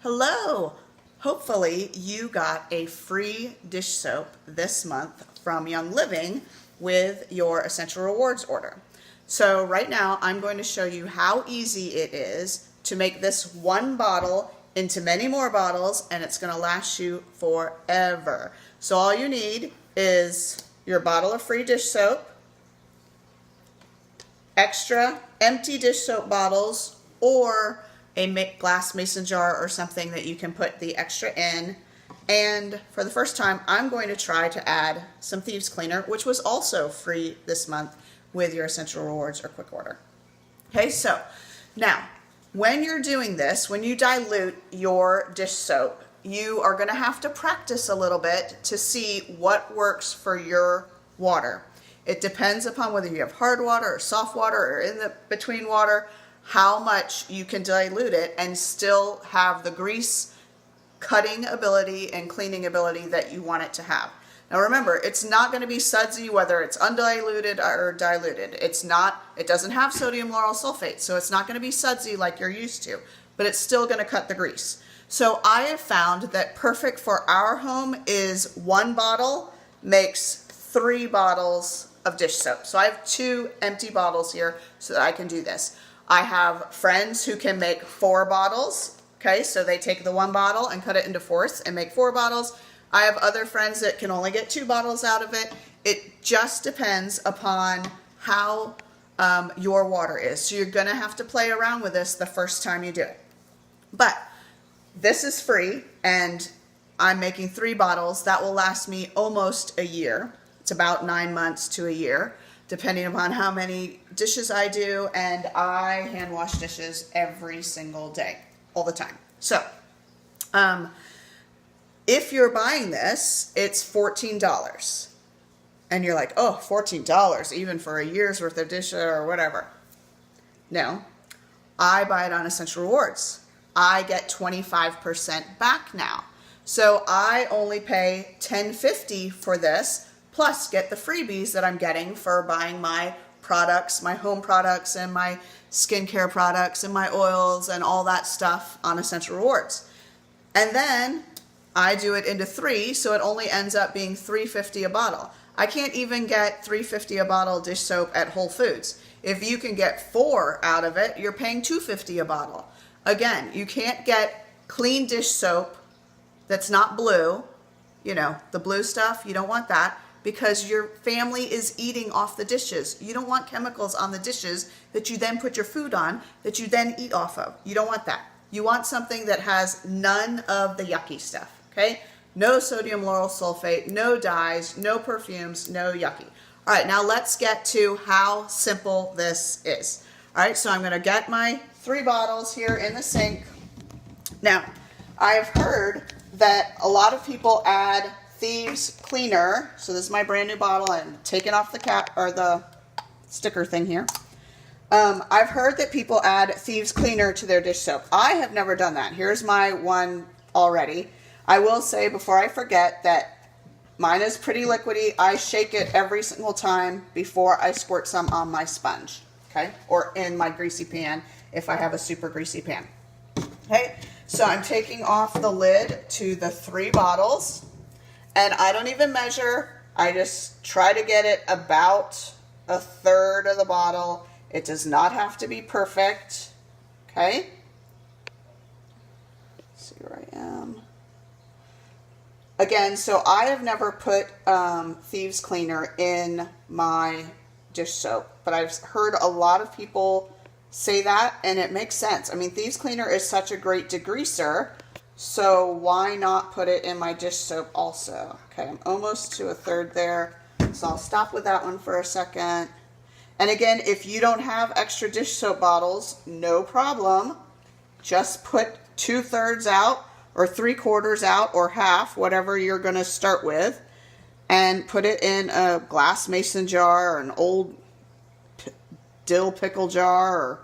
Hello! Hopefully you got a free dish soap this month from Young Living with your Essential Rewards order. So right now I'm going to show you how easy it is to make this one bottle into many more bottles, and it's going to last you forever. So all you need is your bottle of free dish soap, extra empty dish soap bottles, or a glass mason jar or something that you can put the extra in. And for the first time, I'm going to try to add some Thieves Cleaner, which was also free this month with your Essential Rewards or Quick Order. Okay, so now when you're doing this, when you dilute your dish soap, you are going to have to practice a little bit to see what works for your water. It depends upon whether you have hard water or soft water or in the between water, how much you can dilute it and still have the grease cutting ability and cleaning ability that you want it to have. Now remember, it's not going to be sudsy whether it's undiluted or diluted. It doesn't have sodium lauryl sulfate, so it's not going to be sudsy like you're used to, but it's still going to cut the grease. So I have found that perfect for our home is one bottle makes 3 bottles of dish soap. So I have 2 empty bottles here so that I can do this. I have friends who can make 4 bottles. Okay, so they take the 1 bottle and cut it into fourths and make 4 bottles. I have other friends that can only get 2 bottles out of it. It just depends upon how your water is. So you're gonna have to play around with this the first time you do it. But this is free, and I'm making 3 bottles. That will last me almost a year. It's about 9 months to a year, depending upon how many dishes I do, and I hand wash dishes every single day, all the time. So, if you're buying this, it's $14. And you're like, oh, $14, even for a year's worth of dishes or whatever. No, I buy it on Essential Rewards. I get 25% back now. So I only pay $10.50 for this, plus get the freebies that I'm getting for buying my products, my home products and my skincare products and my oils and all that stuff on Essential Rewards. And then I do it into 3, so it only ends up being $3.50 a bottle. I can't even get $3.50 a bottle dish soap at Whole Foods. If you can get 4 out of it, you're paying $2.50 a bottle. Again, you can't get clean dish soap that's not blue, you know, the blue stuff, you don't want that, because your family is eating off the dishes. You don't want chemicals on the dishes that you then put your food on, that you then eat off of. You don't want that. You want something that has none of the yucky stuff, okay? No sodium lauryl sulfate, no dyes, no perfumes, no yucky. All right, now let's get to how simple this is. All right, so I'm gonna get my 3 bottles here in the sink. Now, I've heard that a lot of people add Thieves Cleaner. So this is my brand new bottle. I'm taking off the cap or the sticker thing here. I've heard that people add Thieves Cleaner to their dish soap. I have never done that. Here's my one already. I will say before I forget that mine is pretty liquidy. I shake it every single time before I squirt some on my sponge, okay? Or in my greasy pan if I have a super greasy pan. Okay, so I'm taking off the lid to the 3 bottles. And I don't even measure. I just try to get it about 1/3 of the bottle. It does not have to be perfect. Okay. Let's see where I am. Again, so I have never put Thieves Cleaner in my dish soap, but I've heard a lot of people say that, and it makes sense. I mean, Thieves Cleaner is such a great degreaser. So why not put it in my dish soap also? Okay, I'm almost to 1/3 there. So I'll stop with that one for a second. And again, if you don't have extra dish soap bottles, no problem. Just put 2/3 out or 3/4 out or half, whatever you're gonna start with, and put it in a glass mason jar or an old dill pickle jar or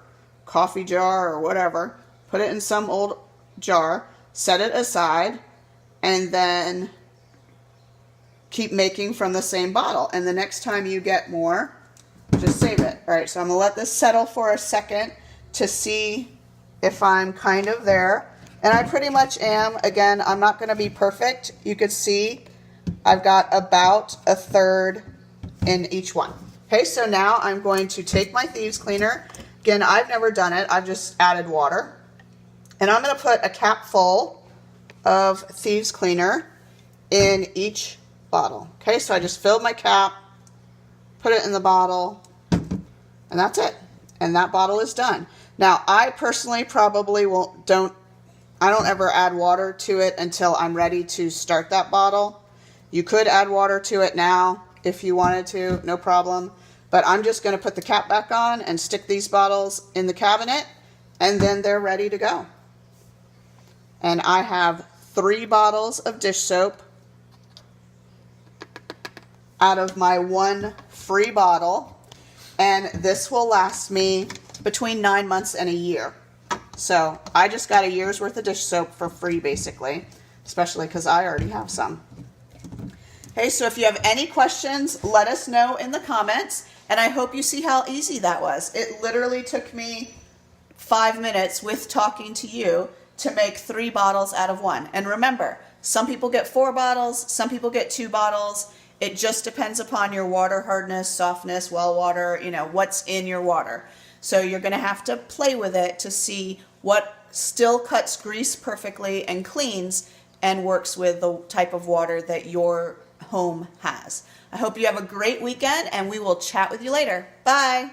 coffee jar or whatever. Put it in some old jar. Set it aside, and then keep making from the same bottle. And the next time you get more, just save it. All right, so I'm gonna let this settle for a second to see if I'm kind of there. And I pretty much am. Again, I'm not going to be perfect. You could see I've got about a third in each one. Okay, so now I'm going to take my Thieves cleaner. Again, I've never done it. I've just added water. And I'm going to put a cap full of Thieves cleaner in each bottle. Okay, so I just filled my cap, put it in the bottle, and that's it. And that bottle is done. Now, I personally probably I don't ever add water to it until I'm ready to start that bottle. You could add water to it now if you wanted to, no problem. But I'm just going to put the cap back on and stick these bottles in the cabinet, and then they're ready to go. And I have 3 bottles of dish soap out of my 1 free bottle, and this will last me between 9 months and a year. So I just got a year's worth of dish soap for free, basically, especially because I already have some. Hey, so if you have any questions, let us know in the comments, and I hope you see how easy that was. It literally took me 5 minutes with talking to you to make 3 bottles out of 1. And remember, some people get 4 bottles, some people get 2 bottles. It just depends upon your water hardness, softness, well water, what's in your water. So you're going to have to play with it to see what still cuts grease perfectly and cleans and works with the type of water that your home has. I hope you have a great weekend, and we will chat with you later. Bye.